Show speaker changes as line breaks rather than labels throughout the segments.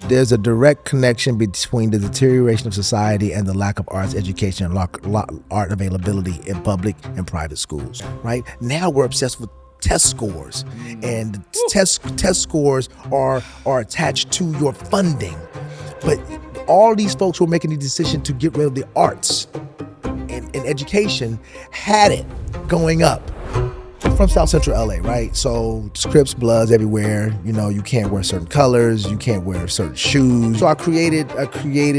There's a direct connection between the deterioration of society and the lack of arts education and art availability in public and private schools, right? Now we're obsessed with test scores, and test scores are attached to your funding. But all these folks who are making the decision to get rid of the arts and education had it going up. From South Central LA, right? So Crips, Bloods everywhere. You know, you can't wear certain colors, you can't wear certain shoes. So I created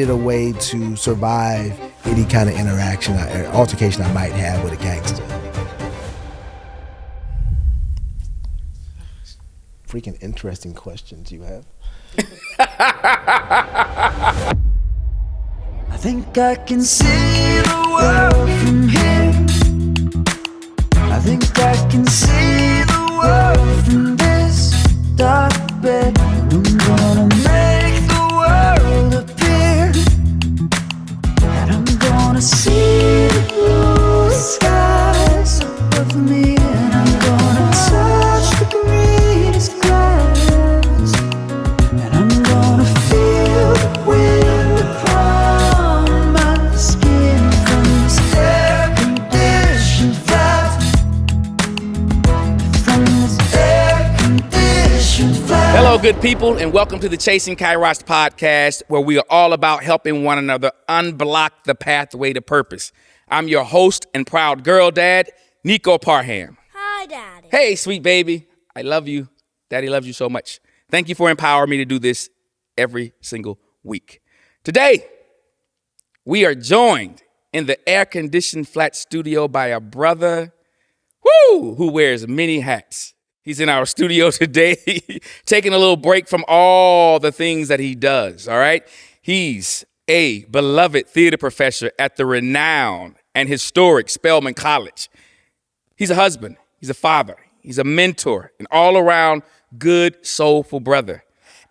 a way to survive any kind of interaction or altercation I might have with a gangster. Freaking interesting questions you have.
I think I can see the world from here. I think I can see the world from this dark bed. I'm gonna make the world appear, and I'm gonna see the blue skies above me, and I'm gonna touch the greenest grass, and I'm gonna feel the wind upon my skin from this air-conditioned flat.
Hello, good people, and welcome to the Chasing Kairos podcast, where we are all about helping one another unblock the pathway to purpose. I'm your host and proud girl dad, Nico Parham.
Hi, Daddy.
Hey, sweet baby. I love you. Daddy loves you so much. Thank you for empowering me to do this every single week. Today, we are joined in the air-conditioned flat studio by a brother who wears many hats. He's in our studio today, taking a little break from all the things that he does, all right? He's a beloved theater professor at the renowned and historic Spelman College. He's a husband, he's a father, he's a mentor, an all-around good, soulful brother.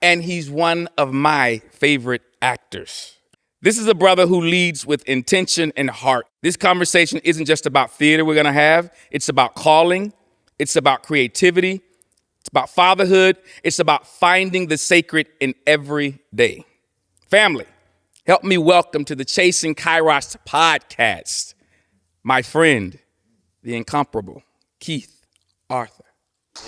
And he's one of my favorite actors. This is a brother who leads with intention and heart. This conversation isn't just about theater we're gonna have, it's about calling. It's about creativity. It's about fatherhood. It's about finding the sacred in every day. Family, help me welcome to the Chasing Kairos podcast, my friend, the incomparable Keith Arthur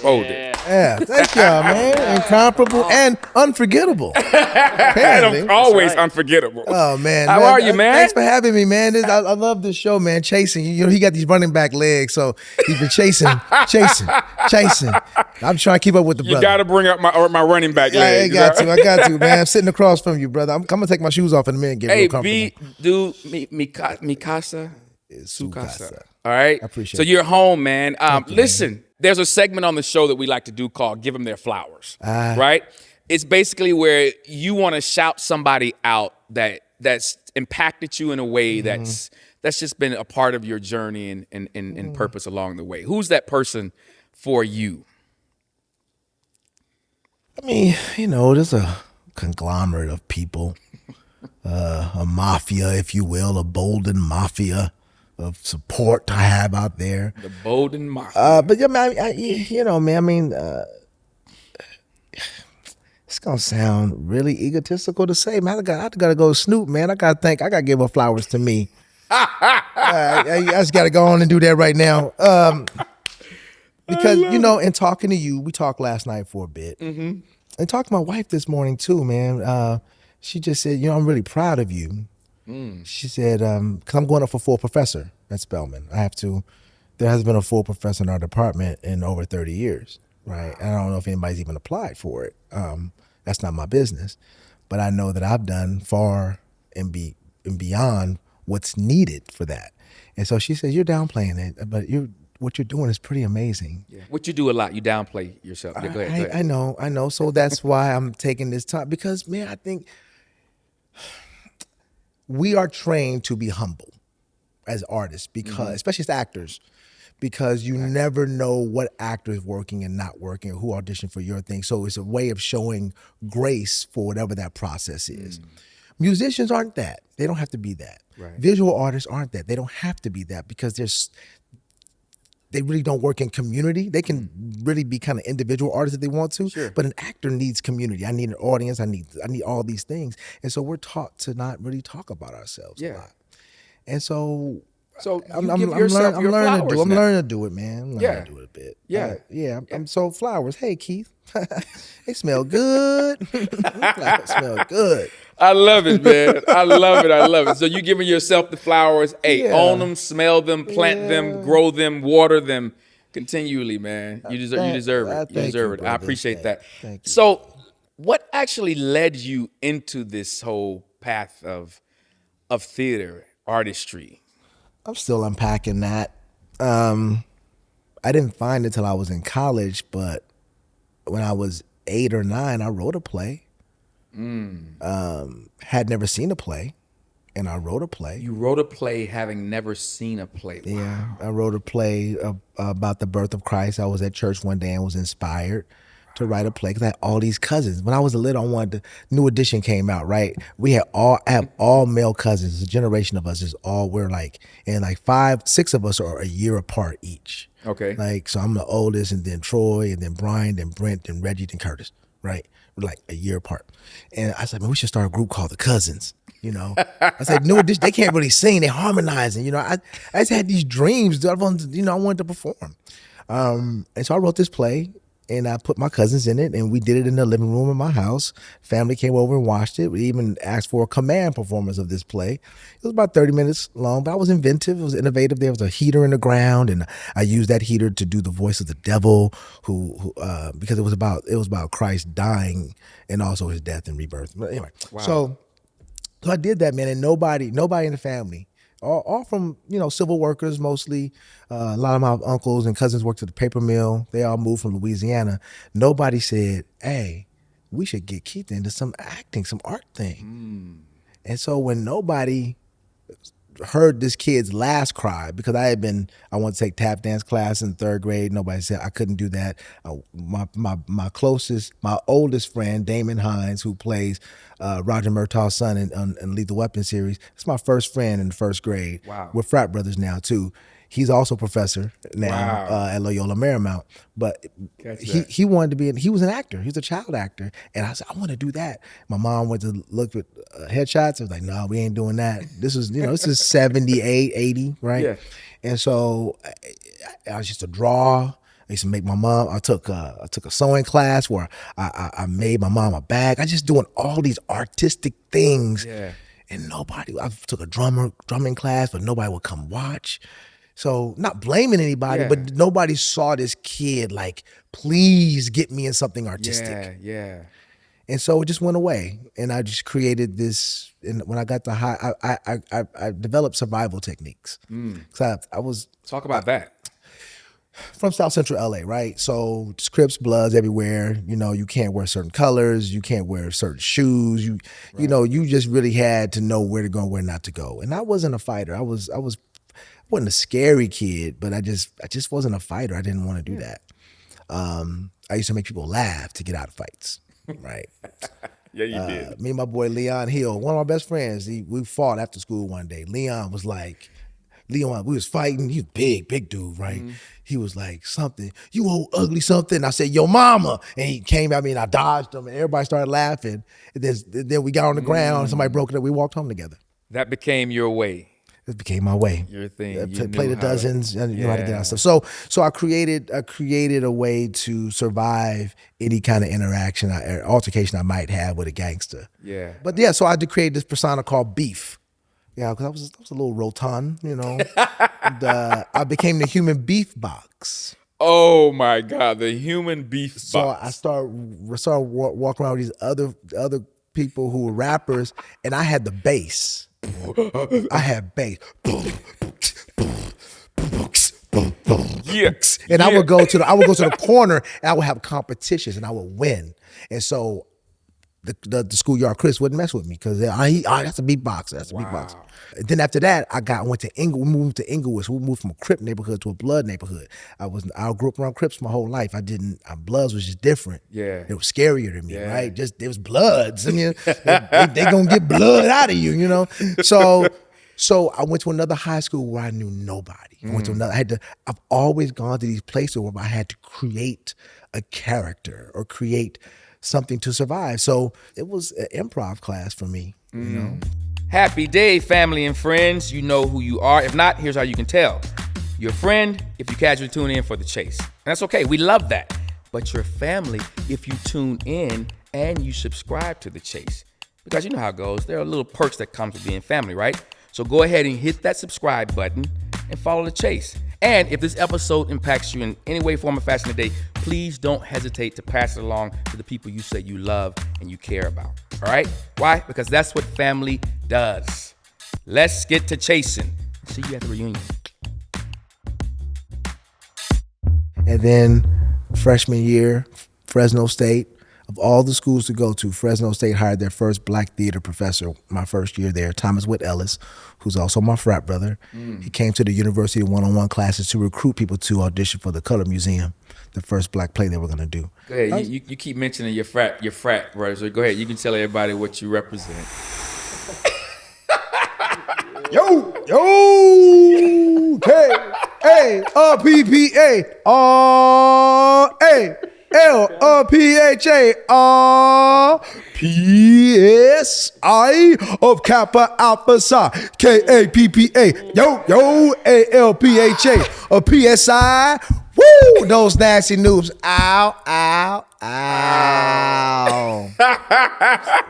Bolden.
Yeah, thank y'all, man. Incomparable and unforgettable. Apparently.
Always unforgettable.
Oh, man.
How are you, man?
Thanks for having me, man. I love this show, man. Chasing. You know, he got these running back legs, so he's been chasing. I'm trying to keep up with the brother.
You got to bring up my running back legs.
I got to, man. I'm sitting across from you, brother. I'm going to take my shoes off in a minute and get real comfortable.
Mikasa. Sukasa. All right?
I appreciate
so
it.
you're home, man. Listen.
Man.
There's a segment on the show that we like to do called Give Them Their Flowers, right? It's basically where you want to shout somebody out that's impacted you in a way that's just been a part of your journey and purpose along the way. Who's that person for you?
I mean, you know, there's a conglomerate of people, a mafia, if you will, a Bolden mafia of support I have out there.
The Bolden Mafia.
But yeah, man, it's gonna sound really egotistical to say, man. I gotta go Snoop, man. I gotta give her flowers to me. I just gotta go on and do that right now. Because you know, in talking to you, we talked last night for a bit, and talked to my wife this morning too, man. She just said, you know, I'm really proud of you. She said, because I'm going up for full professor at Spelman. There hasn't been a full professor in our department in over 30 years, right? And I don't know if anybody's even applied for it. That's not my business. But I know that I've done far and beyond what's needed for that. And so she says, you're downplaying it, but what you're doing is pretty amazing.
Yeah. What you do a lot, you downplay yourself. Yeah, go ahead.
I know. So that's why I'm taking this time, because, man, I think we are trained to be humble as artists, because especially as actors, because you never know what actor is working and not working, or who auditioned for your thing. So it's a way of showing grace for whatever that process is. Musicians aren't that. They don't have to be that.
Right.
Visual artists aren't that. They don't have to be that, because they really don't work in community. They can really be kind of individual artists if they want to.
Sure.
But an actor needs community. I need an audience. I need all these things. And so we're taught to not really talk about ourselves a lot. And so
I'm learning to
do it, man. I'm learning to do it a bit.
Yeah.
So flowers. Hey, Keith. They smell good. Flowers smell good.
I love it, man. I love it. So you giving yourself the flowers. Hey, own them, smell them, plant them, grow them, water them continually, man. You deserve it. You deserve it. I appreciate that.
Thank you.
So what actually led you into this whole path of theater, artistry?
I'm still unpacking that. I didn't find it till I was in college, but when I was 8 or 9, I wrote a play. Had never seen a play, and I wrote a play.
You wrote a play having never seen a play. Wow.
Yeah, I wrote a play about the birth of Christ. I was at church one day and was inspired to write a play because I had all these cousins. When I was a little, I wanted New Edition came out, right? I have all male cousins. A generation of us we're like 5, 6 of us are a year apart each.
Okay.
Like, so I'm the oldest, and then Troy, and then Brian, then Brent, then Reggie, then Curtis, right? We're like a year apart. And I said, man, we should start a group called the Cousins. I said, New Edition, they can't really sing, they're harmonizing. I just had these dreams that I wanted to perform. And so I wrote this play, and I put my cousins in it, and we did it in the living room of my house. Family came over and watched it. We even asked for a command performance of this play. It was about 30 minutes long, but I was inventive. It was innovative. There was a heater in the ground, and I used that heater to do the voice of the devil, who because it was about Christ dying and also his death and rebirth. But anyway, so I did that, man, and nobody in the family. All from, civil workers mostly. A lot of my uncles and cousins worked at the paper mill. They all moved from Louisiana. Nobody said, hey, we should get Keith into some acting, some art thing. And so when nobody heard this kid's last cry, because I wanted to take tap dance class in 3rd grade. Nobody said I couldn't do that. My oldest friend, Damon Hines, who plays Roger Murtaugh's son in Lethal Weapon series. It's my first friend in the 1st grade.
Wow.
We're frat brothers now too. He's also a professor now at Loyola Marymount. But he wanted to be, he was an actor. He's a child actor. And I said, I want to do that. My mom went to look at headshots. I was like, no, we ain't doing that. This is, this is 78, 80, right?
Yeah.
And so I was used to draw. I used to make my mom, I took a sewing class where I made my mom a bag. I just doing all these artistic things.
Yeah.
And I took a drumming class, but nobody would come watch. So not blaming anybody, but nobody saw this kid like, please get me in something artistic.
Yeah.
And so it just went away. And I just created this, and when I got to high, I developed survival techniques. Cause I was
Talk about that.
from South Central LA, right? So it's Crips, Bloods everywhere. You can't wear certain colors. You can't wear certain shoes. You just really had to know where to go and where not to go. And I wasn't a fighter. I wasn't a scary kid, but I just wasn't a fighter. I didn't want to do that. I used to make people laugh to get out of fights, right?
Yeah, you did.
Me and my boy Leon Hill, one of my best friends, we fought after school one day. Leon, we was fighting. He was big dude, right? He was like, something, you old ugly something. I said, yo mama. And he came at me and I dodged him and everybody started laughing. And then we got on the ground, somebody broke it up, we walked home together.
That became your way.
It became my way.
Your thing.
Play the dozens, and you know how to get out of stuff. So I created a way to survive any kind of interaction or altercation I might have with a gangster.
Yeah.
But yeah, so I had to create this persona called Beef. Yeah, because I was a little rotund, and I became the human beef box.
Oh my God, the human beef box.
So I started walking around with these other people who were rappers, and I had the bass. I had bass. And I would go to the corner and I would have competitions and I would win. And so the schoolyard Chris wouldn't mess with me because that's a beatboxer. That's a beatboxer. And then after that, went to Inglewood. We moved to Inglewood. So we moved from a Crip neighborhood to a Blood neighborhood. I grew up around Crips my whole life. Bloods was just different.
Yeah.
It was scarier to me, right? Just it was Bloods. I mean, they gonna get blood out of you, So So I went to another high school where I knew nobody. I went to another. I've always gone to these places where I had to create a character or create something to survive. So it was an improv class for me. You know.
Happy day, family and friends. You know who you are. If not, here's how you can tell. You're a friend if you casually tune in for the chase. And that's okay. We love that. But you're family if you tune in and you subscribe to the chase. Because you know how it goes. There are little perks that comes with being family, right? So go ahead and hit that subscribe button and follow the chase. And if this episode impacts you in any way, form, or fashion today, please don't hesitate to pass it along to the people you say you love and you care about. All right? Why? Because that's what family does. Let's get to chasing. See you at the reunion.
And then freshman year, Fresno State, of all the schools to go to, Fresno State hired their first black theater professor my first year there, Thomas Whit Ellis, who's also my frat brother. He came to the university one-on-one classes to recruit people to audition for the Color Museum, the first black play they were going to do.
Go ahead. You keep mentioning your frat brothers. So go ahead. You can tell everybody what you represent.
Yo, K-A-L-P-H-A-R-P-S-I of Kappa Alpha Psi, K-A-P-P-A, A-L-P-H-A of P-S-I, woo, those nasty noobs, ow, ow, ow.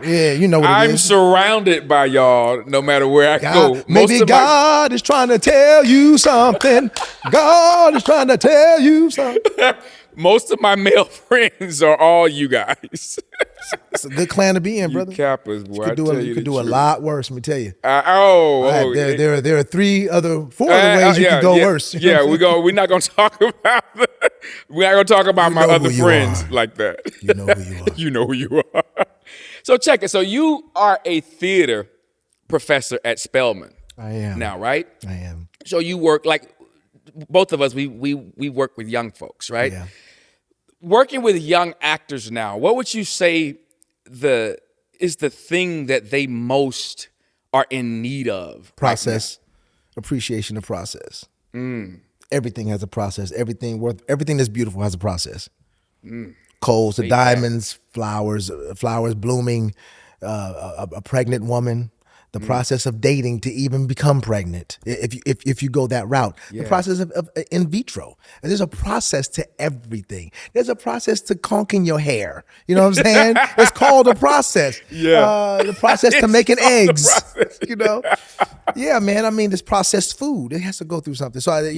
Yeah, you know what it is.
I'm surrounded by y'all no matter where I go.
Maybe God is trying to tell you something. God is trying to tell you something.
Most of my male friends are all you guys.
It's a good clan to be in, brother.
You Kappas, boy.
You could do a lot worse, let me tell you. There are four other ways you could go worse.
Yeah, we're not gonna talk about my other friends like that.
You know who you are.
You know who you are. So check it. So you are a theater professor at Spelman.
I am.
Now, right?
I am.
So you work like both of us, we work with young folks, right?
Yeah.
Working with young actors now, what would you say is the thing that they most are in need of?
Process, appreciation of process. Everything has a process. Everything that's beautiful has a process. Coals to diamonds, flowers blooming, a pregnant woman. The process of dating to even become pregnant, if you go that route. The process of in vitro. And there's a process to everything. There's a process to conking your hair. You know what I'm saying? It's called a process.
Yeah.
The process to making eggs. You know? Yeah, man. I mean, this processed food, it has to go through something. So, I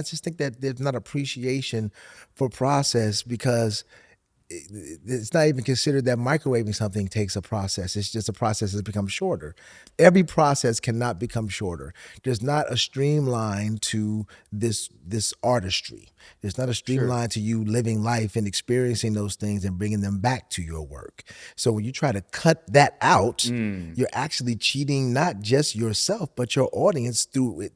just think that there's not appreciation for process because it's not even considered that microwaving something takes a process. It's just a process that's become shorter. Every process cannot become shorter. There's not a streamline to this artistry. There's not a streamline to you living life and experiencing those things and bringing them back to your work. So when you try to cut that out, you're actually cheating not just yourself but your audience through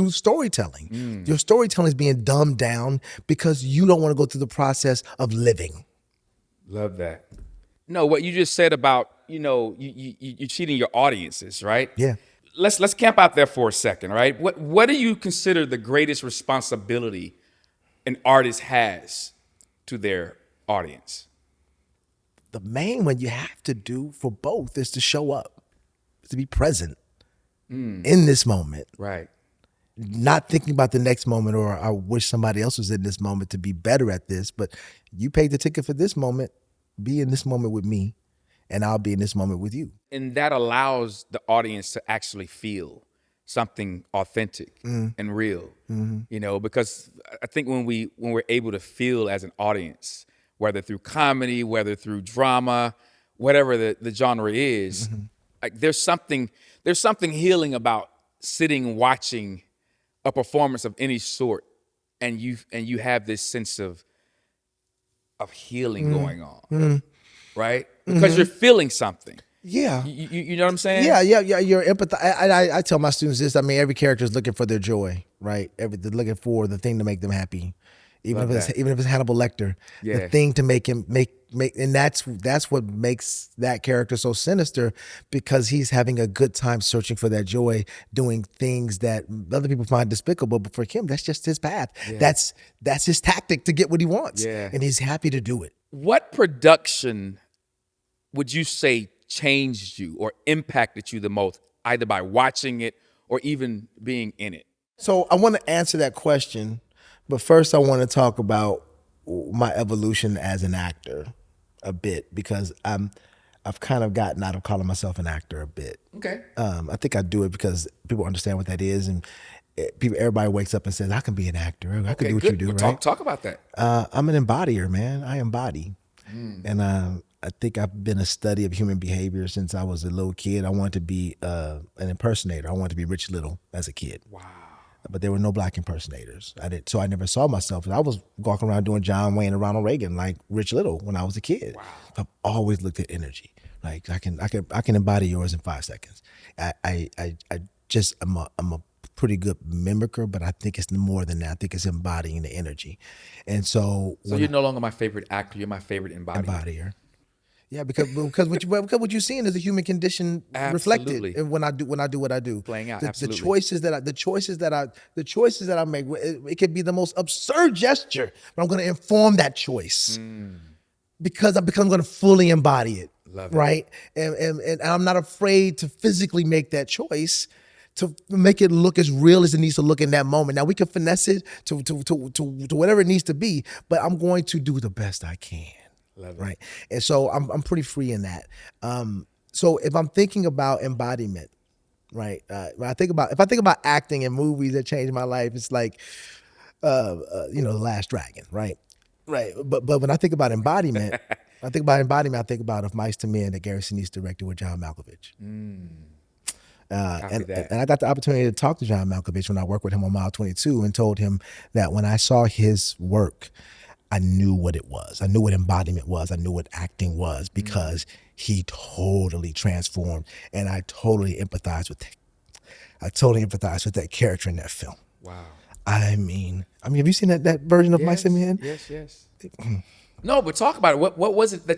storytelling. Your storytelling is being dumbed down because you don't want to go through the process of living.
Love that. No, what you just said about, you're cheating your audiences, right?
Yeah.
Let's camp out there for a second, right? What do you consider the greatest responsibility an artist has to their audience?
The main one you have to do for both is to show up, to be present in this moment.
Right.
Not thinking about the next moment or I wish somebody else was in this moment to be better at this, but you paid the ticket for this moment, be in this moment with me, and I'll be in this moment with you.
And that allows the audience to actually feel something authentic and real, because I think when we're able to feel as an audience, whether through comedy, whether through drama, whatever the genre is, like there's something healing about sitting watching a performance of any sort, and you have this sense of healing going on, right? Because you're feeling something.
Yeah.
You know what I'm saying?
Yeah. You're empathizing. I tell my students this. I mean, every character is looking for their joy, right? They're looking for the thing to make them happy. Even if it's Hannibal Lecter, the thing to make and that's what makes that character so sinister, because he's having a good time searching for that joy, doing things that other people find despicable, but for him, that's just his path. That's his tactic to get what he wants, and he's happy to do it.
What production would you say changed you or impacted you the most, either by watching it or even being in it?
So I want to answer that question, but first I want to talk about my evolution as an actor a bit, because I've kind of gotten out of calling myself an actor a bit.
Okay.
I think I do it because people understand what that is, and everybody wakes up and says, I can be an actor. I can do what you do,
Well,
right?
Talk about that.
I'm an embodier, man. I embody. And I think I've been a study of human behavior since I was a little kid. I wanted to be an impersonator. I wanted to be Rich Little as a kid.
Wow.
But there were no black impersonators. So I never saw myself. I was walking around doing John Wayne and Ronald Reagan like Rich Little when I was a kid. Wow. I've always looked at energy. Like I can embody yours in 5 seconds. I'm a pretty good mimicker, but I think it's more than that. I think it's embodying the energy. And so
you're no longer my favorite actor. You're my favorite embodier.
Yeah, because what you're seeing is the human condition reflected, and when I do what I do,
Playing out.
The
Absolutely.
choices that I make, it could be the most absurd gesture, but I'm going to inform that choice because I'm going to fully embody it.
Love it.
Right, and I'm not afraid to physically make that choice, to make it look as real as it needs to look in that moment. Now we can finesse it to whatever it needs to be, but I'm going to do the best I can.
Love it.
Right. And so I'm pretty free in that. So if I'm thinking about embodiment, right, if I think about acting in movies that changed my life, it's like The Last Dragon, right? Right. But when I think about embodiment, I think about Of Mice to Men that Gary Sinise directed with John Malkovich. And I got the opportunity to talk to John Malkovich when I worked with him on Mile 22, and told him that when I saw his work, I knew what it was. I knew what embodiment was. I knew what acting was, because he totally transformed, and I totally empathized with that character in that film.
Wow.
I mean, have you seen that version of Mice and Men?
Yes. No, but talk about it. What was it that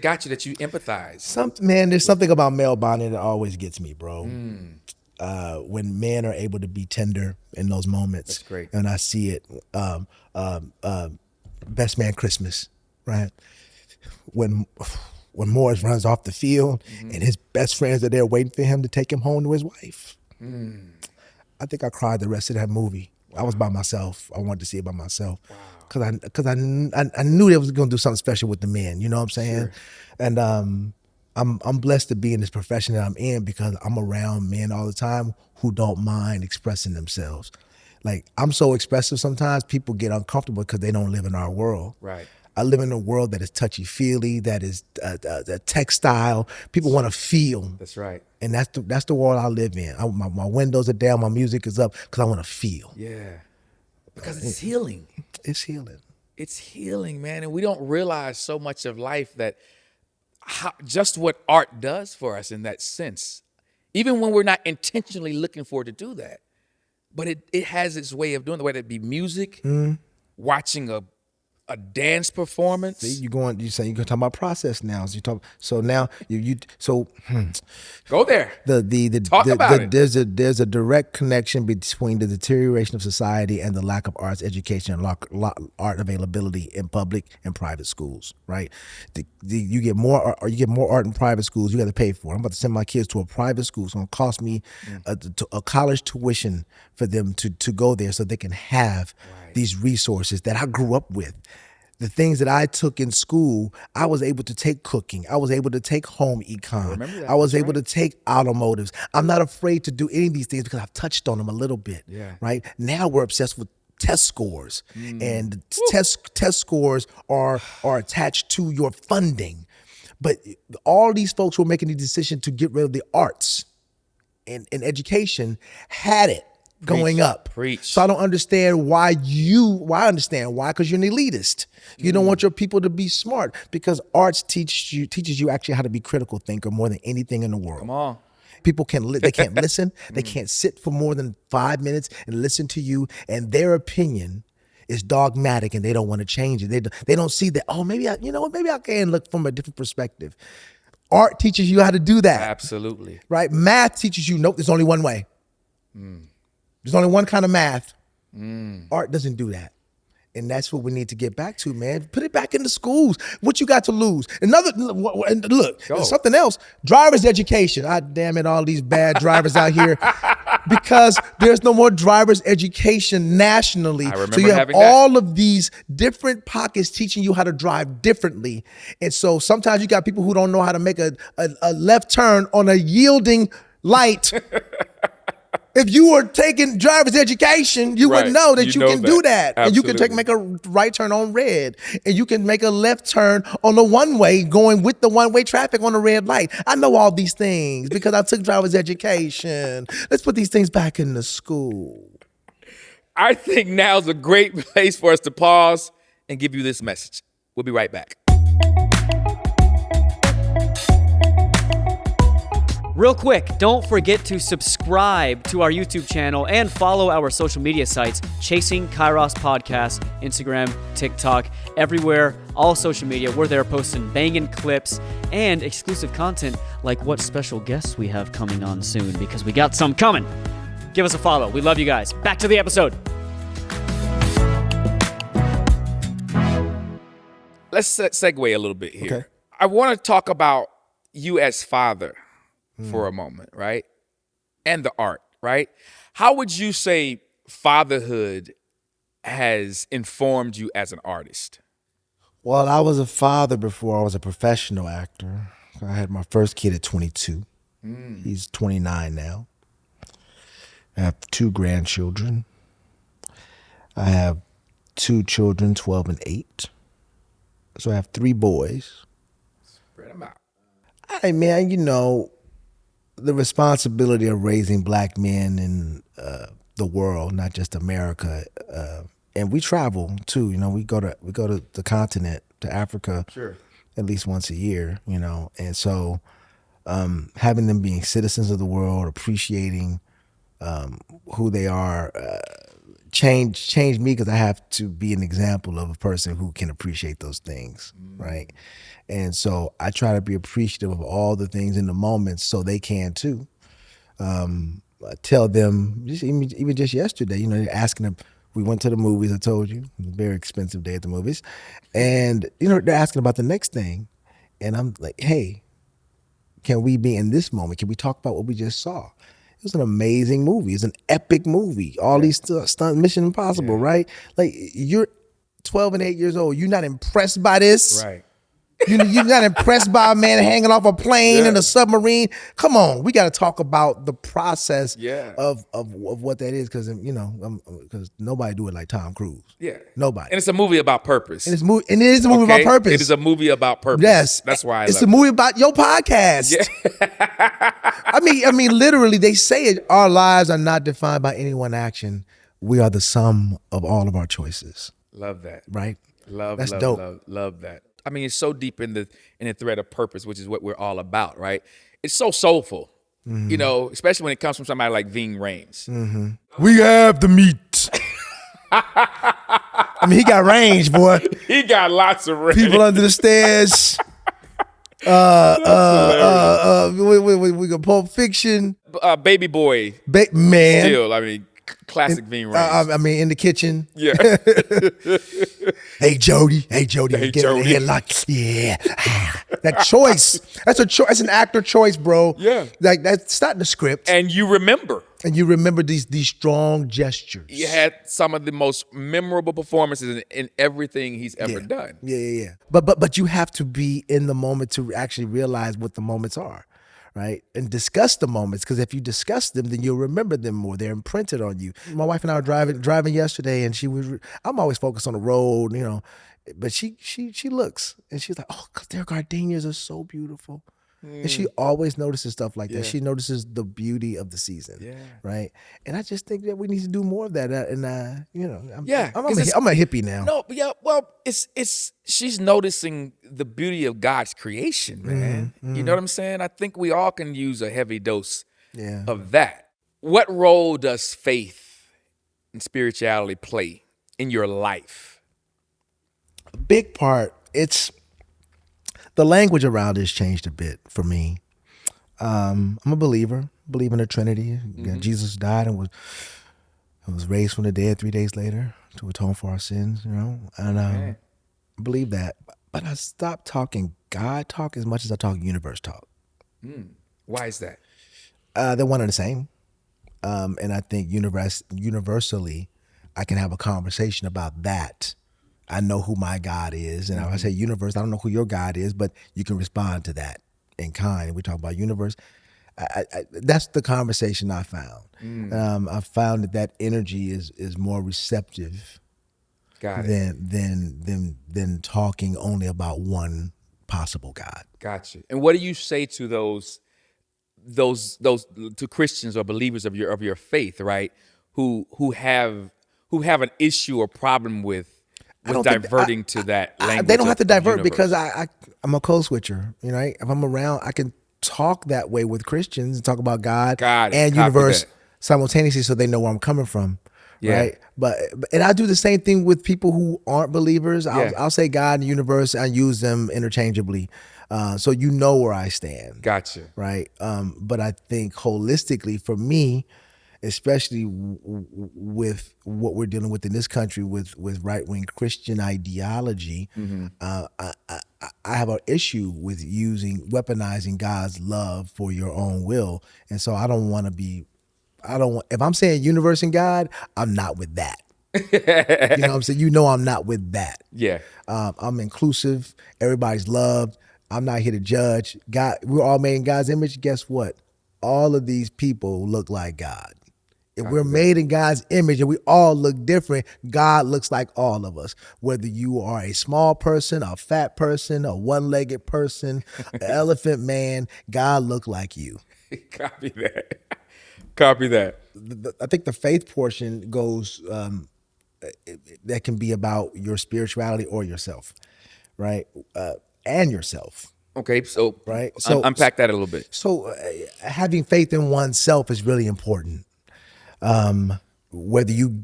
got you, that you empathized?
There's something about male bonding that always gets me, bro. When men are able to be tender in those moments.
That's great.
And I see it. Best Man Christmas, right? When Morris runs off the field and his best friends are there waiting for him to take him home to his wife. I think I cried the rest of that movie. Wow. I was by myself. I wanted to see it by myself. Wow. Because I knew they was going to do something special with the men. You know what I'm saying? Sure. And I'm blessed to be in this profession that I'm in, because I'm around men all the time who don't mind expressing themselves. Like, I'm so expressive sometimes, people get uncomfortable because they don't live in our world.
Right.
I live in a world that is touchy-feely, that is textile. People want to feel.
That's right.
And that's the world I live in. My windows are down, my music is up, because I want to feel.
Yeah. Because it's healing.
It's healing.
It's healing, man. And we don't realize so much of life, that just what art does for us in that sense, even when we're not intentionally looking for it to do that. But it has its way of doing it, whether it be music, watching a dance performance.
See, you're talking about process now. So now
go there.
Talk
about it.
There's a direct connection between the deterioration of society and the lack of arts education and art availability in public and private schools. Right? You get more art in private schools. You got to pay for it. I'm about to send my kids to a private school. It's going to cost me a college tuition for them to go there, so they can have these resources that I grew up with. The things that I took in school, I was able to take cooking. I was able to take home econ. I was able to take automotives. I'm not afraid to do any of these things because I've touched on them a little bit. Yeah. Right? Now we're obsessed with test scores. And test scores are attached to your funding. But all these folks who are making the decision to get rid of the arts and education had it going up. So I don't understand why I understand why, because you're an elitist. You don't want your people to be smart, because arts teaches you actually how to be critical thinker more than anything in the world.
Come on.
People they can't listen. They can't sit for more than 5 minutes and listen to you, and their opinion It's dogmatic, and they don't want to change it. They don't see that, oh, maybe maybe I can look from a different perspective. Art teaches you how to do that.
Absolutely.
Right? Math teaches you, nope, there's only one way. There's only one kind of math. Art doesn't do that. And that's what we need to get back to, man. Put it back in the schools. What you got to lose? Look, something else. Driver's education. Damn it, all these bad drivers out here. Because there's no more driver's education nationally. So you have all of these different pockets teaching you how to drive differently. And so sometimes you got people who don't know how to make a left turn on a yielding light. If you were taking driver's education, you would know that you can do that. Absolutely. And you can make a right turn on red. And you can make a left turn on the one-way going with the one-way traffic on the red light. I know all these things because I took driver's education. Let's put these things back in the school.
I think now's a great place for us to pause and give you this message. We'll be right back.
Real quick, don't forget to subscribe to our YouTube channel and follow our social media sites, Chasing Kairos Podcast, Instagram, TikTok, everywhere, all social media. We're there posting banging clips and exclusive content like what special guests we have coming on soon, because we got some coming. Give us a follow. We love you guys. Back to the episode.
Let's segue a little bit here.
Okay.
I want to talk about you as father for a moment, right? And the art, right? How would you say fatherhood has informed you as an artist?
Well, I was a father before I was a professional actor. I had my first kid at 22. He's 29 now. I have 2 grandchildren. I have 2 children, 12 and 8. So I have 3 boys.
Spread them out.
Hey, man, the responsibility of raising black men in the world, not just America, and we travel too. We go to the continent, to Africa, at least once a year. And so having them being citizens of the world, appreciating who they are, changed me, because I have to be an example of a person who can appreciate those things, right? And so I try to be appreciative of all the things in the moments so they can too. I tell them, even just yesterday, they're asking them, we went to the movies, I told you, it was a very expensive day at the movies. And, they're asking about the next thing. And I'm like, hey, can we be in this moment? Can we talk about what we just saw? It was an amazing movie. It's an epic movie. All these stunts, Mission Impossible, right? Like, you're 12 and 8 years old. You're not impressed by this?
Right.
You're not impressed by a man hanging off a plane in a submarine? Come on, we got to talk about the process of what that is, because because nobody do it like Tom Cruise. Yeah, nobody.
And it's a movie about purpose.
And it is a movie about purpose.
It is a movie about purpose.
Yes,
that's why
it's a movie about your podcast. Yeah. I mean, literally, they say it. Our lives are not defined by any one action. We are the sum of all of our choices.
Love that.
Right.
That's dope. Love that. I mean, it's so deep in the thread of purpose, which is what we're all about, right? It's so soulful, especially when it comes from somebody like Ving Rhames.
We have the meat. I mean, he got range, boy.
He got lots of range.
People under the stairs. We got Pulp Fiction.
Baby Boy.
Man.
Still, I mean, classic Ving Rhames.
I mean, in the kitchen.
Yeah.
Hey, Jody. Get Jody. Like, yeah. That choice. That's a choice. That's an actor choice, bro.
Yeah.
Like, that's not in the script.
And you remember.
these strong gestures.
He had some of the most memorable performances in everything he's ever done.
Yeah. But you have to be in the moment to actually realize what the moments are. Right? And discuss the moments, because if you discuss them, then you'll remember them more. They're imprinted on you. My wife and I were driving yesterday, and I'm always focused on the road, but she looks, and she's like, oh, because their gardenias are so beautiful. And she always notices stuff like that. She notices the beauty of the season, right? And I just think that we need to do more of that. And I'm a hippie now.
No, but well, it's she's noticing the beauty of God's creation, man. You know what I'm saying? I think we all can use a heavy dose of that. What role does faith and spirituality play in your life?
A big part, it's the language around this changed a bit for me. I'm a believer, believe in the Trinity. Jesus died and was raised from the dead 3 days later to atone for our sins, and I believe that. But I stopped talking God talk as much as I talk universe talk.
Why is that?
They're one and the same. And I think universally, I can have a conversation about that. I know who my God is. And if I say universe, I don't know who your God is, but you can respond to that in kind. We talk about universe. That's the conversation I found. I found that energy is more receptive than talking only about one possible God.
Gotcha. And what do you say to those to Christians or believers of your faith, right? Who have an issue or problem with diverting to that language?
They don't have to divert
universe.
because I'm a code switcher. Right? If I'm around, I can talk that way with Christians and talk about God and universe simultaneously, so they know where I'm coming from.
Yeah.
Right. But I do the same thing with people who aren't believers. I'll say God and universe. I use them interchangeably. So you know where I stand.
Gotcha.
Right. But I think holistically for me, especially with what we're dealing with in this country with right-wing Christian ideology, I have an issue with weaponizing God's love for your own will. And so if I'm saying universe and God, I'm not with that. You know what I'm saying? I'm not with that.
Yeah.
I'm inclusive. Everybody's loved. I'm not here to judge. God, we're all made in God's image. Guess what? All of these people look like God. If we're made in God's image and we all look different, God looks like all of us. Whether you are a small person, a fat person, a one-legged person, an elephant man, God look like you.
Copy that. Copy that.
I think the faith portion goes, that can be about your spirituality or yourself, right? And yourself.
Okay, so
right. So
unpack that a little bit.
So having faith in oneself is really important. Whether you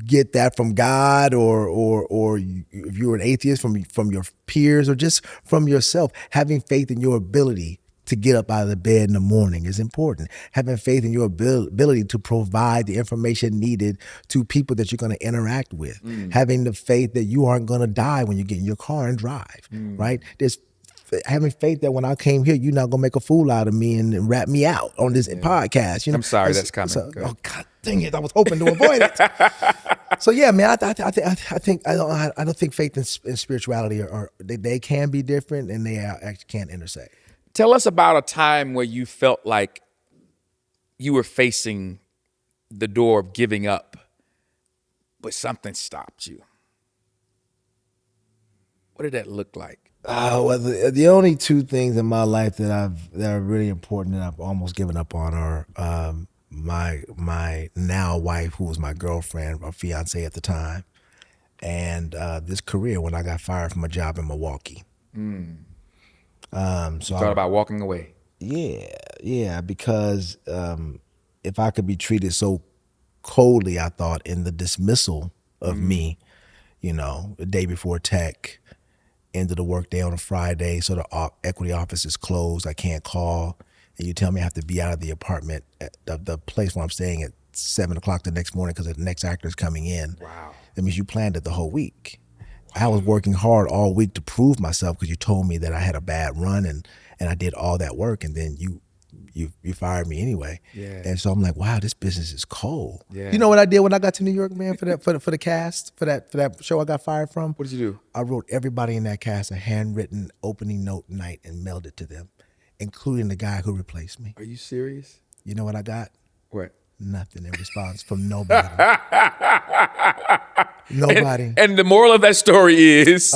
get that from God or if you're an atheist from your peers or just from yourself, having faith in your ability to get up out of the bed in the morning is important. Having faith in your ability to provide the information needed to people that you're going to interact with. Having the faith that you aren't going to die when you get in your car and drive, right? There's having faith that when I came here, you're not going to make a fool out of me and rat me out on this podcast.
I'm sorry that's coming.
Oh, God dang it. I was hoping to avoid it. So yeah, man, I don't think faith and spirituality they can be different and they actually can't intersect.
Tell us about a time where you felt like you were facing the door of giving up, but something stopped you. What did that look like?
Well, the only two things in my life that are really important that I've almost given up on are my now wife, who was my girlfriend or fiance at the time, and this career when I got fired from a job in Milwaukee.
So you thought about walking away?
Yeah, because if I could be treated so coldly, I thought, in the dismissal of me, the day before tech, end of the workday on a Friday, so the equity office is closed, I can't call, and you tell me I have to be out of the apartment at the place where I'm staying at 7 o'clock the next morning because the next actor is coming in.
Wow.
That means you planned it the whole week. I was working hard all week to prove myself because you told me that I had a bad run and I did all that work, and then you fired me anyway.
Yeah.
And so I'm like, wow, this business is cold.
Yeah.
You know what I did when I got to New York, man, for the cast, for that show I got fired from?
What did you do?
I wrote everybody in that cast a handwritten opening note night and mailed it to them, including the guy who replaced me.
Are you serious?
You know what I got?
What?
Nothing in response from nobody. Nobody.
And the moral of that story is,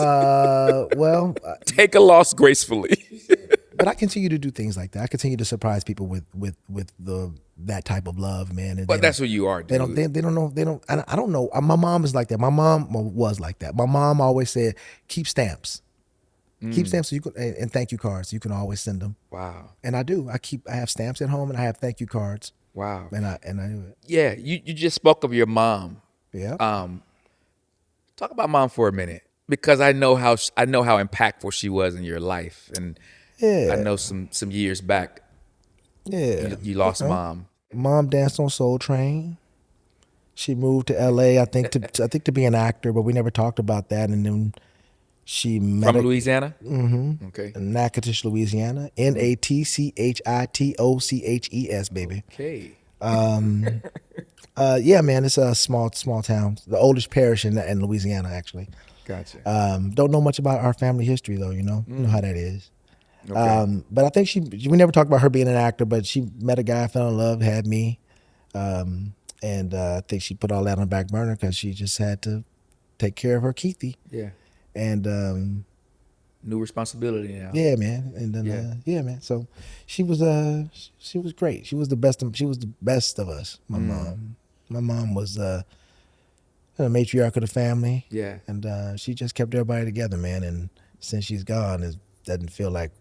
take
a loss gracefully.
But I continue to do things like that. I continue to surprise people with that type of love, man. And
but that's what you are, dude.
They don't know. I don't know. My mom is like that. My mom was like that. My mom always said, keep stamps. Keep stamps so you can, and thank you cards. You can always send them.
Wow.
And I do. I have stamps at home and I have thank you cards.
Wow.
And I do it.
Yeah. You just spoke of your mom.
Yeah.
Talk about mom for a minute, because I know how impactful she was in your life, and I know some years back, you lost mom.
Mom danced on Soul Train. She moved to L.A. I think to be an actor, but we never talked about that. And then she met
From Louisiana.
Mm-hmm.
Okay.
In Natchitoches, Louisiana. Natchitoches, baby.
Okay.
Yeah, man, it's a small town. The oldest parish in Louisiana, actually.
Gotcha.
Don't know much about our family history, though. You know how that is.
Okay.
But I think we never talked about her being an actor, but she met a guy, fell in love, had me. And I think she put all that on the back burner because she just had to take care of her Keithy.
Yeah.
And
new responsibility now.
yeah, man. And then yeah, man. So she was great. She was the best. She was the best of us. My mom. My mom was the matriarch of the family.
Yeah.
And she just kept everybody together, man. And since she's gone, it doesn't feel like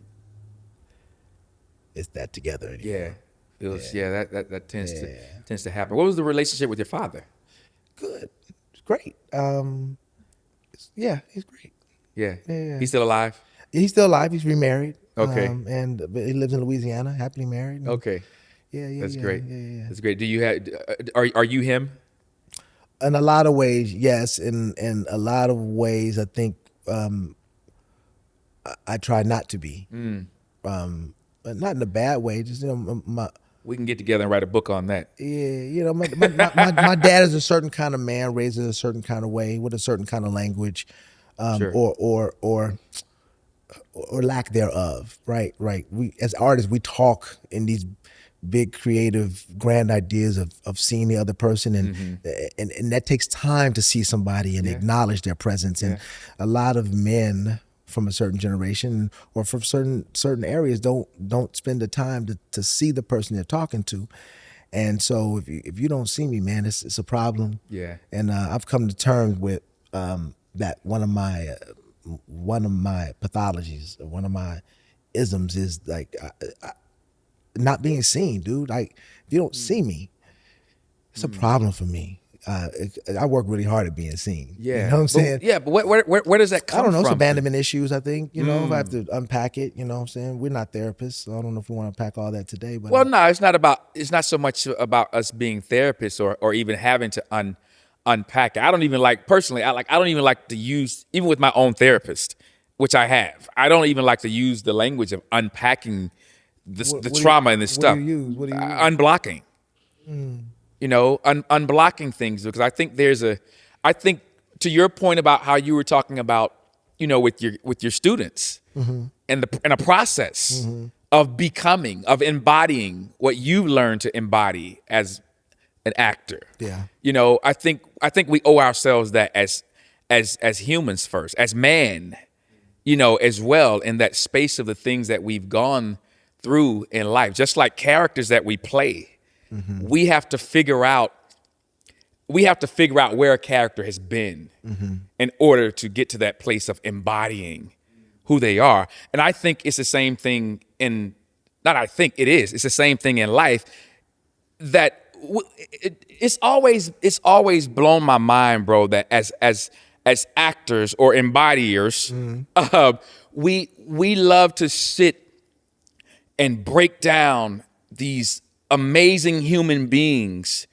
it's that together anymore.
Yeah. That tends to happen. What was the relationship with your father?
Good. It's great. Yeah, he's great.
Yeah.
Yeah.
He's still alive?
He's still alive. He's remarried.
Okay.
But he lives in Louisiana, happily married.
Okay.
Yeah.
That's great.
Yeah.
That's great. Do you have? Are you him?
In a lot of ways, yes. In a lot of ways, I think I try not to be. But not in a bad way. Just
We can get together and write a book on that.
Yeah, my dad is a certain kind of man, raised in a certain kind of way, with a certain kind of language,
Sure.
or lack thereof. Right. We as artists, we talk in these big, creative, grand ideas of seeing the other person, and that takes time to see somebody and acknowledge their presence. And a lot of men from a certain generation or from certain areas don't spend the time to see the person they're talking to. And so if you don't see me, man, it's a problem.
Yeah.
And I've come to terms with that one of my pathologies, one of my isms is like not being seen, dude. Like if you don't see me, it's a problem for me. I work really hard at being seen.
Yeah.
You know what I'm saying?
But where does that come from?
I don't know, it's abandonment issues, I think. You know, if I have to unpack it, you know what I'm saying? We're not therapists, so I don't know if we want to unpack all that today. But
Well, no, it's not so much about us being therapists or even having to unpack it. I don't even like, personally, I don't even like to use, even with my own therapist, which I have, I don't even like to use the language of unpacking the trauma and this stuff.
What do you use?
Unblocking. You know, unblocking things, because I think I think to your point about how you were talking about, you know, with your students and a process of becoming, of embodying what you learned to embody as an actor.
Yeah.
You know, I think we owe ourselves that as humans first, as man, you know, as well, in that space of the things that we've gone through in life, just like characters that we play. We have to figure out where a character has been in order to get to that place of embodying who they are. And I think it's the same thing it's the same thing in life, that it's always blown my mind, bro, that as actors or embodiers, we love to sit and break down these amazing human beings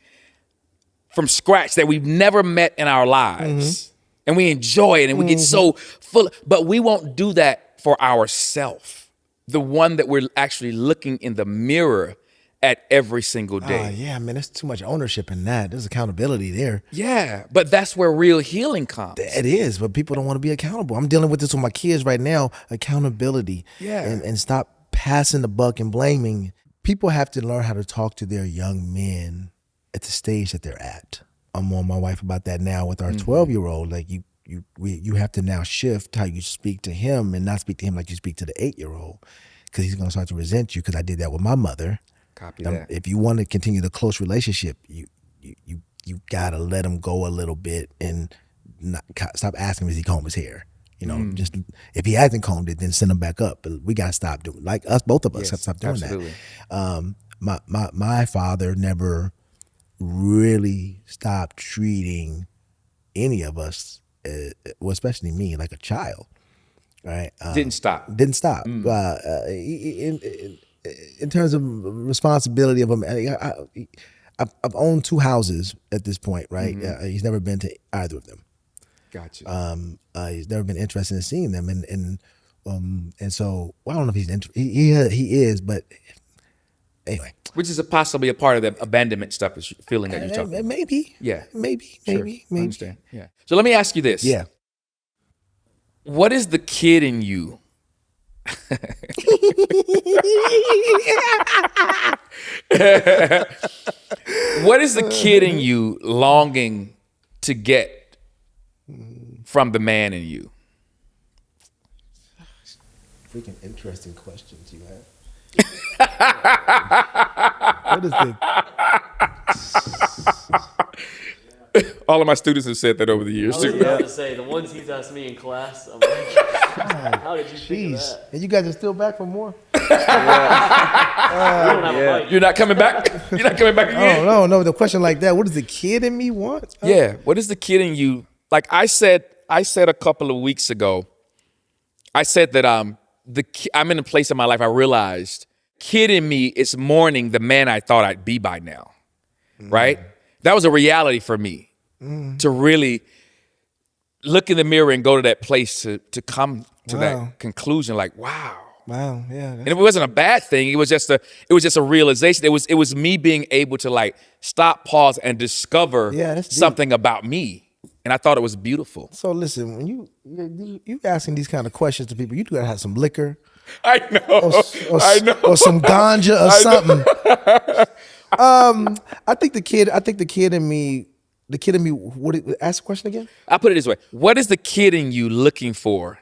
from scratch that we've never met in our lives. And we enjoy it and we get so full, but we won't do that for ourselves. The one that we're actually looking in the mirror at every single day.
Yeah, man, there's too much ownership in that. There's accountability there.
Yeah, but that's where real healing comes.
It is, but people don't want to be accountable. I'm dealing with this with my kids right now, accountability.
Yeah.
And stop passing the buck and blaming. People have to learn how to talk to their young men at the stage that they're at. I'm on my wife about that now with our 12-year-old. Like you have to now shift how you speak to him and not speak to him like you speak to the 8-year-old, because he's going to start to resent you, because I did that with my mother.
Copy that.
If you want to continue the close relationship, you got to let him go a little bit and stop asking him if he combed his hair. You know, just if he hasn't combed it, then send him back up. But we got to stop doing, like us, both of us have to stop doing
absolutely.
that. My father never really stopped treating any of us well, especially me, like a child, right?
Didn't stop.
Didn't stop. In terms of responsibility of him, I've owned 2 houses at this point, right? He's never been to either of them.
Gotcha.
He's never been interested in seeing them, and so I don't know if he's he is, but anyway,
Which is possibly a part of the abandonment stuff, is feeling that you're talking about.
maybe,
Yeah.
maybe,
Sure.
maybe.
I understand. Yeah. So let me ask you this.
Yeah.
What is the kid in you? What is the kid in you longing to get from the man in you?
Freaking interesting questions you have. What is the
All of my students have said that over the years
I was
too.
about to say, the ones he's asked me in class, I'm like, how did you think of that?
And you guys are still back for more?
We don't have a mic.
You're not coming back? You're not coming back again?
No. The question like that, what does the kid in me want?
Yeah. What is the kid in you? Like I said a couple of weeks ago, I said that I'm in a place in my life I realized kid in me is mourning the man I thought I'd be by now. Right? That was a reality for me to really look in the mirror and go to that place to come to that conclusion. Like, wow.
Wow, yeah.
And it wasn't a bad thing. It was just a realization. It was me being able to like stop, pause, and discover
that's deep.
something about me. And I thought it was beautiful.
So listen, when you asking these kind of questions to people, you gotta have some liquor.
I know. I know.
Or some ganja or something. I think the kid in me. Ask the question again.
I put it this way: what is the kid in you looking for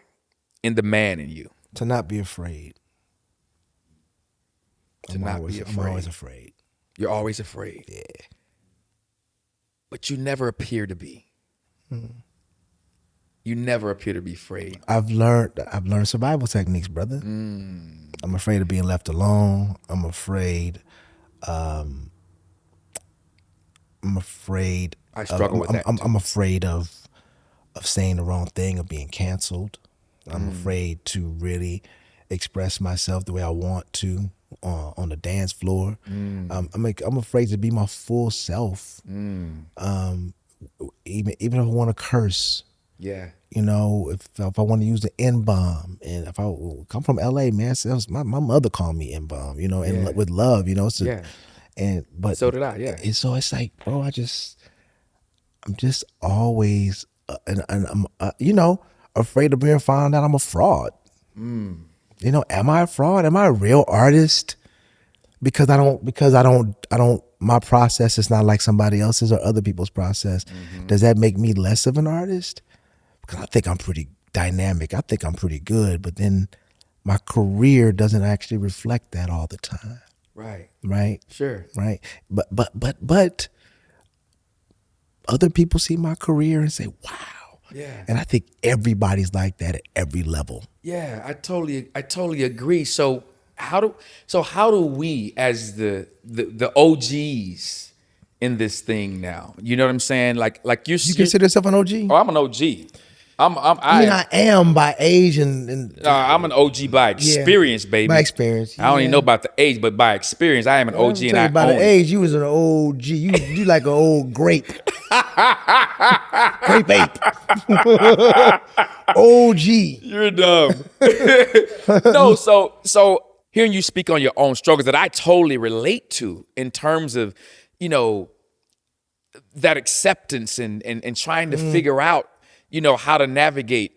in the man in you?
To not be afraid.
I'm always
afraid.
You're always afraid.
Yeah.
But you never appear to be. You never appear to be afraid.
I've learned survival techniques, brother. I'm afraid of being left alone. I'm afraid.
I struggle with that.
I'm afraid of saying the wrong thing, of being canceled. I'm afraid to really express myself the way I want to on the dance floor. I'm afraid to be my full self. Even if I want to curse.
Yeah.
You know, if I want to use the N-bomb, and if I come from LA, man, my mother called me N-bomb, you know, and with love, you know. So, but
so did I, yeah.
And so it's like, bro, I'm just always, and I'm, you know, afraid of being found out I'm a fraud. You know, am I a fraud? Am I a real artist? Because I don't, my process is not like somebody else's or other people's process. Does that make me less of an artist? Because I think I'm pretty dynamic. I think I'm pretty good, but then my career doesn't actually reflect that all the time.
Right.
Right?
Sure.
Right. But other people see my career and say, wow.
Yeah.
And I think everybody's like that at every level.
Yeah, I totally agree. So how do we as the OGs in this thing now? You know what I'm saying? Like you
consider yourself an OG?
Oh, I'm an OG.
I am by age and
I'm an OG by experience, baby.
By experience.
I don't even know about the age, but by experierience, I am an OG, and I
by
own
the age, you was an OG. You like an old grape. Grape ape. OG.
You're dumb. No, so hearing you speak on your own struggles that I totally relate to in terms of, you know, that acceptance and trying to figure out, you know, how to navigate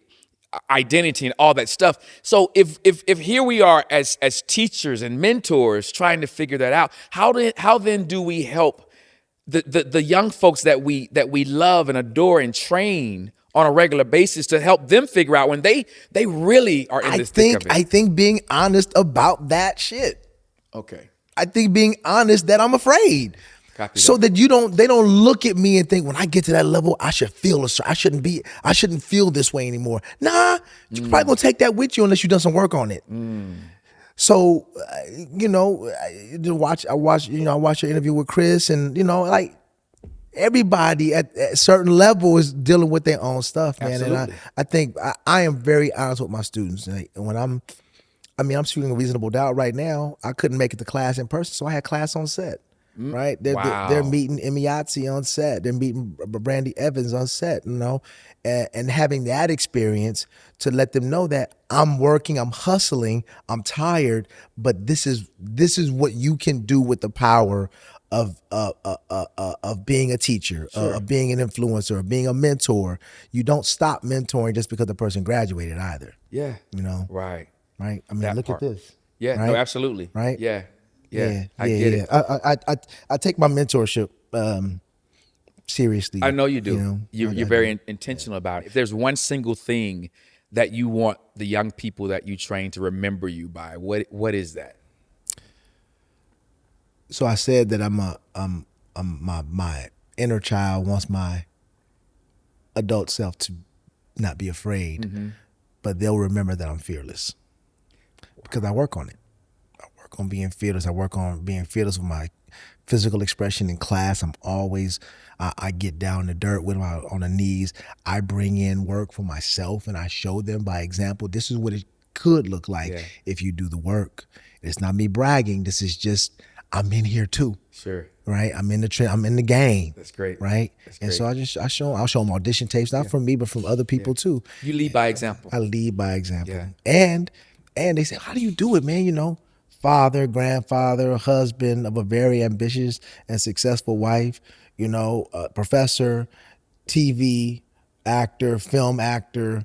identity and all that stuff. So if here we are as teachers and mentors trying to figure that out, how then do we help the young folks that we love and adore and train on a regular basis to help them figure out when they really are in this thick of it?
I think being honest about that shit.
Okay.
I think being honest that I'm afraid.
Copy
so
that.
that they don't look at me and think when I get to that level I should feel I shouldn't feel this way anymore. Nah, you're probably gonna take that with you unless you've done some work on it. So you know, I watched your interview with Chris, and you know, like everybody at a certain level is dealing with their own stuff, man.
Absolutely.
And I think I am very honest with my students. And when I'm shooting a Reasonable Doubt right now. I couldn't make it to class in person, so I had class on set. Right? They're meeting Emiyazi on set. They're meeting Brandy Evans on set, you know, and having that experience to let them know that I'm working, I'm hustling, I'm tired, but this is what you can do with the power of being a teacher, of being an influencer, of being a mentor. You don't stop mentoring just because the person graduated either.
Yeah.
You know?
Right.
Right? I mean,
That
look
part.
at this.
Yeah.
Right?
No, absolutely.
Right?
Yeah. Yeah. I get it.
I take my mentorship seriously.
I know you do.
You know,
You're very intentional about it. If there's one single thing that you want the young people that you train to remember you by, what is that?
So I said that my inner child wants my adult self to not be afraid, but they'll remember that I'm fearless because I work on it. I work on being fearless. I work on being fearless with my physical expression in class. I'm always, I get down in the dirt with my on the knees. I bring in work for myself and I show them by example. This is what it could look like if you do the work. It's not me bragging. This is just, I'm in here too.
Sure.
Right? I'm in the game.
That's great.
Right?
That's
And
great.
so I'll show them audition tapes, not from me, but from other people too.
You lead by example.
I lead by example.
Yeah.
And they say, how do you do it, man? You know, father, grandfather, husband of a very ambitious and successful wife, you know, professor, TV actor, film actor,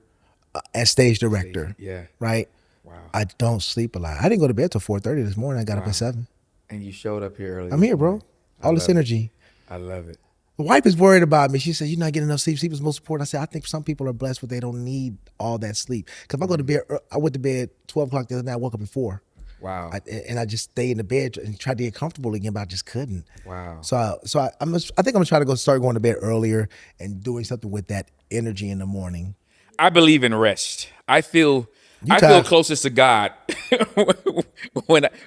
and stage director.
Yeah.
Right?
Wow.
I don't sleep a lot. I didn't go to bed till 4:30 this morning. I got up at 7.
And you showed up here early.
I'm here, bro. All this energy.
I love it.
My wife is worried about me. She said, you're not getting enough sleep. Sleep is most important. I said, I think some people are blessed, but they don't need all that sleep. Because if I go to bed, I went to bed 12 o'clock the other night. I woke up at 4.
Wow.
And I just stayed in the bed and tried to get comfortable again, but I just couldn't.
Wow.
So I think I'm gonna try to start going to bed earlier and doing something with that energy in the morning.
I believe in rest. I feel
tired.
closest to God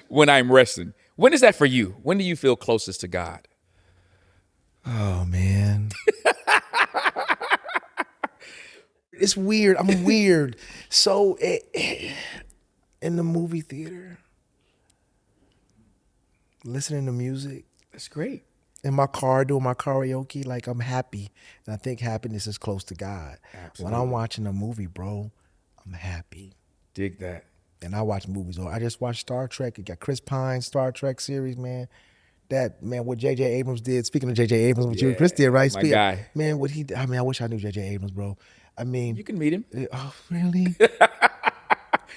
when I'm resting. When is that for you? When do you feel closest to God?
Oh man. It's weird. I'm weird. So in the movie theater, listening to music,
That's great.
in my car doing my karaoke, like I'm happy. And I think happiness is close to God.
Absolutely.
When I'm watching a movie, bro, I'm happy.
Dig that.
And I watch movies. I just watched Star Trek. It got Chris Pine's Star Trek series, man. That, man, what J.J. Abrams did. Speaking of J.J. Abrams, what you and Chris did, right?
my guy.
Man, what he did. I mean, I wish I knew J.J. Abrams, bro. I mean.
You can meet him.
Oh, really?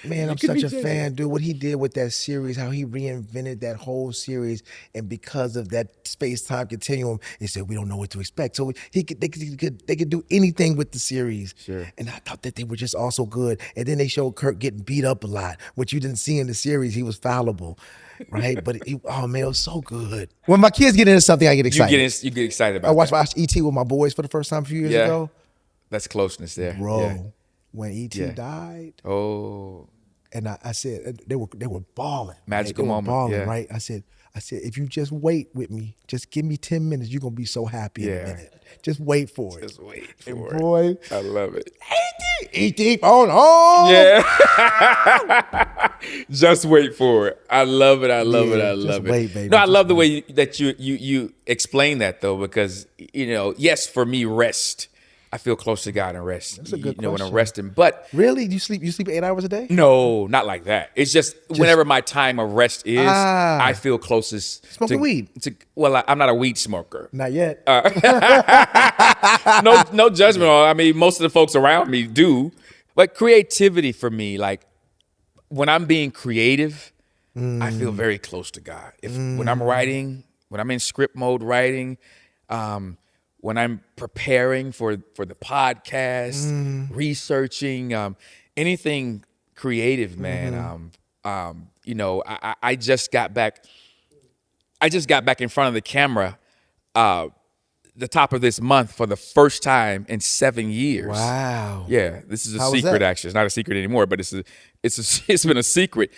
Man, I'm
could
such
be
a
J.J.
fan, dude. What he did with that series, how he reinvented that whole series, and because of that space-time continuum, he said we don't know what to expect. So they could do anything with the series.
Sure.
And I thought that they were just also good. And then they showed Kirk getting beat up a lot, which you didn't see in the series. He was fallible, right? But oh man, it was so good. When my kids get into something, I get excited.
You get excited about
I watched
that.
E.T. with my boys for the first time a few years ago.
That's closeness there.
Bro,
Yeah.
when E.T. died.
Oh.
And I said they were balling.
Magical
They were
moment,
balling,
yeah.
right? I said if you just wait with me, just give me 10 minutes, you're gonna be so happy in a
Yeah.
minute. Just wait for it.
Just wait
And
for it.
boy,
I love it.
E.T. on.
Yeah. Just wait for it. I love it. I love it. I
just
love it.
wait, baby.
No, I
Just
love the way that you explain that though, because yes, for me, rest. I feel close to God and rest.
That's a good
when I'm
question.
resting, but
Really? You sleep 8 hours a day?
no, not like that. It's just whenever my time of rest is, I feel closest.
Smoking
to,
weed?
Well, I'm not a weed smoker.
Not yet.
No judgment on. I mean, most of the folks around me do, but creativity for me, like when I'm being creative, I feel very close to God. When I'm writing, when I'm in script mode writing, when I'm preparing for the podcast, researching, anything creative, man. I just got back. I just got back in front of the camera, the top of this month for the first time in 7 years.
Wow.
Yeah, this is a
How was
secret.
that?
Actually, it's not a secret anymore, but it's been a secret,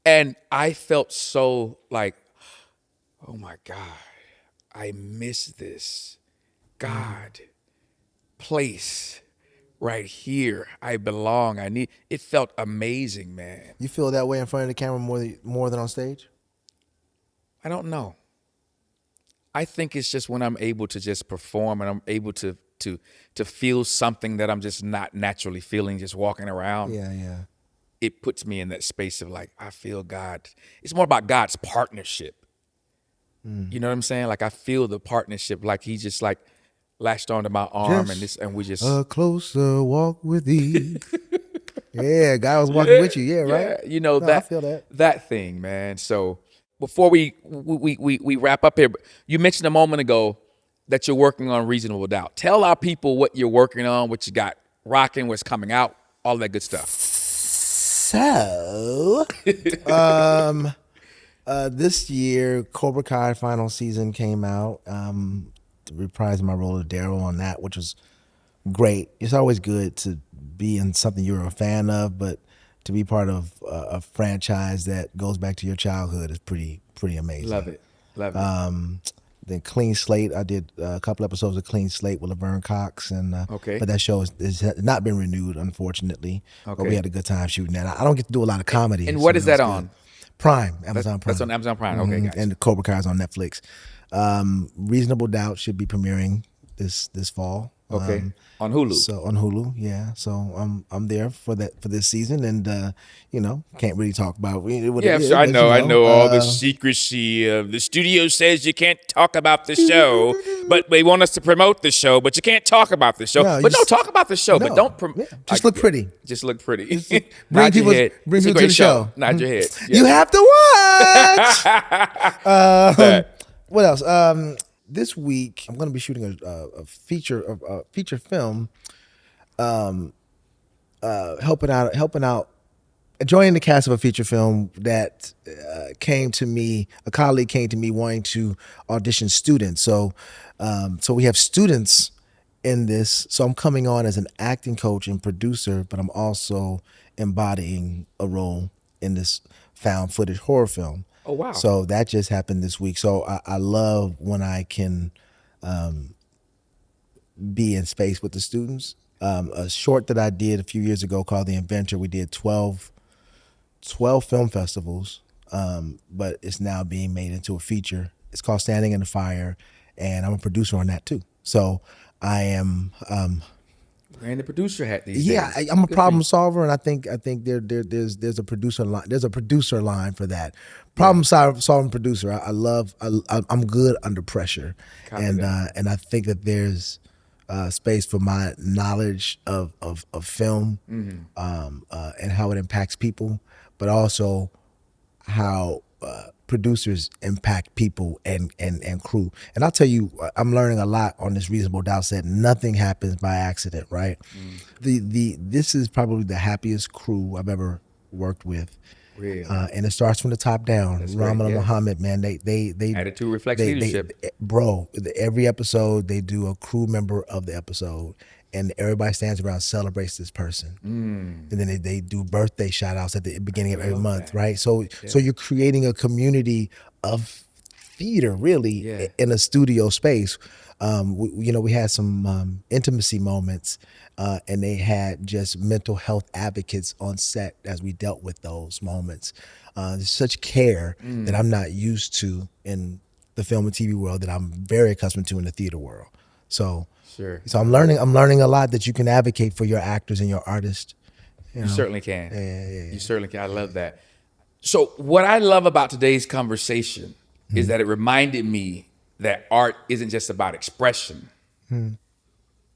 and I felt so like, oh my God, I miss this. God, place right here. I belong. I need. It felt amazing, man.
You feel that way in front of the camera more than on stage?
I don't know. I think it's just when I'm able to just perform and I'm able to feel something that I'm just not naturally feeling, just walking around.
Yeah.
It puts me in that space of like, I feel God. It's more about God's partnership. You know what I'm saying? Like I feel the partnership, like he just like latched onto my arm and we just
a closer walk with thee. Yeah, God was walking with you. Yeah, right.
Yeah, you know
No,
that
I feel
that thing, man. So before we wrap up here, you mentioned a moment ago that you're working on Reasonable Doubt. Tell our people what you're working on, what you got rocking, what's coming out, all that good stuff.
So, this year, Cobra Kai final season came out. Reprising my role of Daryl on that, which was great. It's always good to be in something you're a fan of, but to be part of a franchise that goes back to your childhood is pretty amazing.
Love it.
Then Clean Slate, I did a couple episodes of Clean Slate with Laverne Cox, and
Okay.
but that show has not been renewed, unfortunately. But
Okay.
we had a good time shooting that. I don't get to do a lot of comedy.
And what
so
is
it was
that
good.
on?
Prime, Amazon Prime.
That's on Amazon Prime. Okay,
Mhm.
gotcha.
And the Cobra Kai is on Netflix. Reasonable Doubt should be premiering this fall.
Okay. On Hulu.
So on Hulu, yeah. So I'm there for this season, and can't really talk about what
Yeah,
it is,
sure, I
but,
know. I know all the secrecy of the studio says you can't talk about the show, but they want us to promote the show, but you can't talk about the show.
No,
But
you
no,
just-
talk about the show, but
No,
don't
just look pretty.
Just look pretty.
bring
Nod your
people-
head.
bring
It's a
people to
great
the show.
Nod your head.
You have to watch. What else? This week I'm going to be shooting a feature film, helping out, joining the cast of a feature film that a colleague came to me wanting to audition students. So we have students in this. So I'm coming on as an acting coach and producer, but I'm also embodying a role in this found footage horror film.
Oh, wow.
So that just happened this week. So I love when I can be in space with the students. A short that I did a few years ago called The Inventor, we did 12 film festivals, but it's now being made into a feature. It's called Standing in the Fire, and I'm a producer on that too. So I am...
Wearing the producer hat these
Yeah,
days.
I'm a
Good for
problem
you.
solver, and I think there's a producer line. There's a producer line for that. Problem solving producer. I'm good under pressure,
Copy
and
that.
I think that there's space for my knowledge of film, and how it impacts people, but also how producers impact people and crew. And I'll tell you, I'm learning a lot on this Reasonable Doubt set. Nothing happens by accident, right? This is probably the happiest crew I've ever worked with.
Really?
And it starts from the top down.
That's great,
Ramal and
yeah.
Muhammad, man, they
Attitude reflects leadership.
bro, every episode they do a crew member of the episode, and everybody stands around and celebrates this person. And then they do birthday shout outs at the beginning of every month, right? So you're creating a community of theater, really,
Yeah.
in a studio space. We had some intimacy moments, and they had just mental health advocates on set as we dealt with those moments. There's such care that I'm not used to in the film and TV world that I'm very accustomed to in the theater world. So I'm learning a lot that you can advocate for your actors and your artists.
You certainly can.
Yeah.
You certainly can. I love that. So what I love about today's conversation is that it reminded me that art isn't just about expression.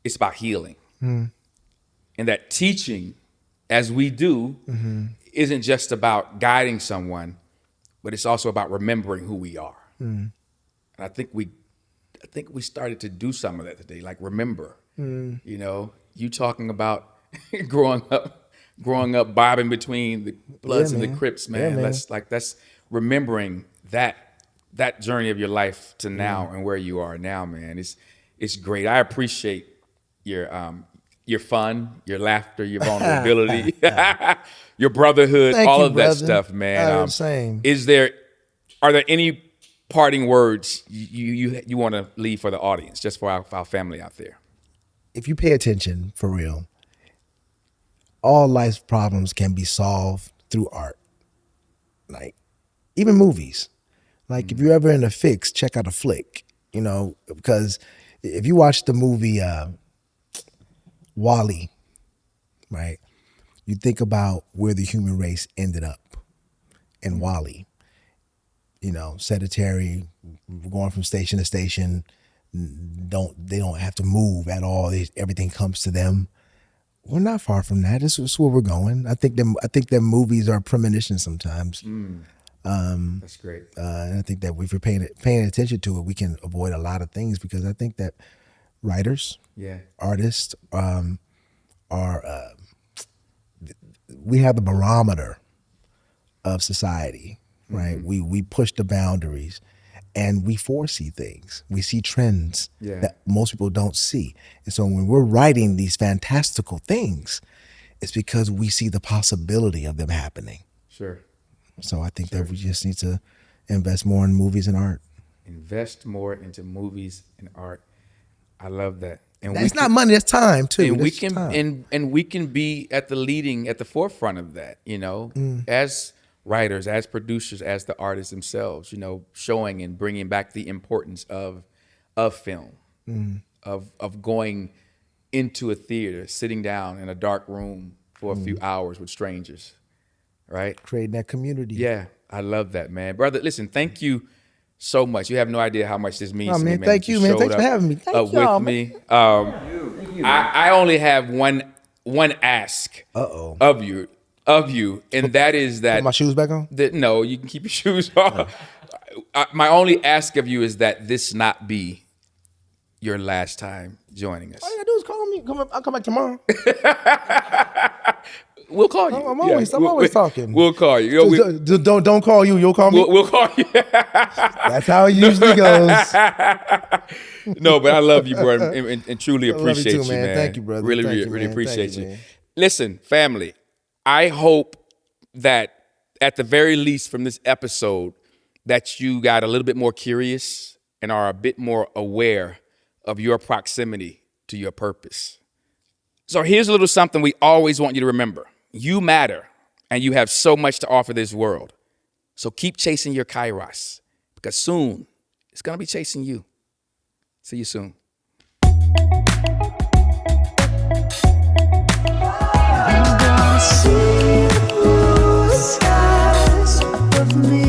It's about healing. And that teaching, as we do, isn't just about guiding someone, but it's also about remembering who we are. And I think we started to do some of that today, like remember. You know, you talking about growing up bobbing between the Bloods and the
man.
Crips,
Yeah,
man.
man.
That's remembering that journey of your life to now and where you are now, man. It's great. I appreciate your fun, your laughter, your vulnerability, your brotherhood,
Thank
all
you,
of that
brother.
stuff, man.
Same.
Are there any parting words you want to leave for the audience, just for our family out there?
If you pay attention, for real, all life's problems can be solved through art. Like, even movies. Like, if you're ever in a fix, check out a flick, you know, because if you watch the movie Wall-E, right, you think about where the human race ended up in Wall-E. You know, sedentary, going from station to station, they don't have to move at all. Everything comes to them. We're not far from that. This is where we're going. I think that movies are premonitions sometimes.
That's great.
And I think that if we're paying attention to it, we can avoid a lot of things, because I think that writers, artists, we have the barometer of society, right? We push the boundaries, and we foresee things. We see trends that most people don't see. And so when we're writing these fantastical things, it's because we see the possibility of them happening.
Sure.
So I think that we just need to invest more in movies and art.
Invest more into movies and art. I love that. And
that's not money, that's time too.
And we can be at the forefront of that, you know, as writers, as producers, as the artists themselves, you know, showing and bringing back the importance of film, of going into a theater, sitting down in a dark room for a few hours with strangers, right?
Creating that community.
Yeah, I love that, man. Brother, listen, thank you so much. You have no idea how much this means to me, man.
Thank you, man. Thanks for having me. Thank you,
with me. I only have one ask of you, and that is that.
Put my shoes back on?
No, you can keep your shoes on. My only ask of you is that this not be your last time joining us.
All you gotta do is call me. I'll come back tomorrow.
We'll call you.
I'm always talking.
We'll call you.
Don't call you. You'll call me.
We'll call you.
That's how it usually goes.
No, but I love you, bro, and truly appreciate
you, too, man.
Thank
you, brother.
Really appreciate you. Listen, family, I hope that at the very least from this episode that you got a little bit more curious and are a bit more aware of your proximity to your purpose. So here's a little something we always want you to remember. You matter, and you have so much to offer this world. So keep chasing your Kairos, because soon it's going to be chasing you. See you soon.
See the blue skies above me.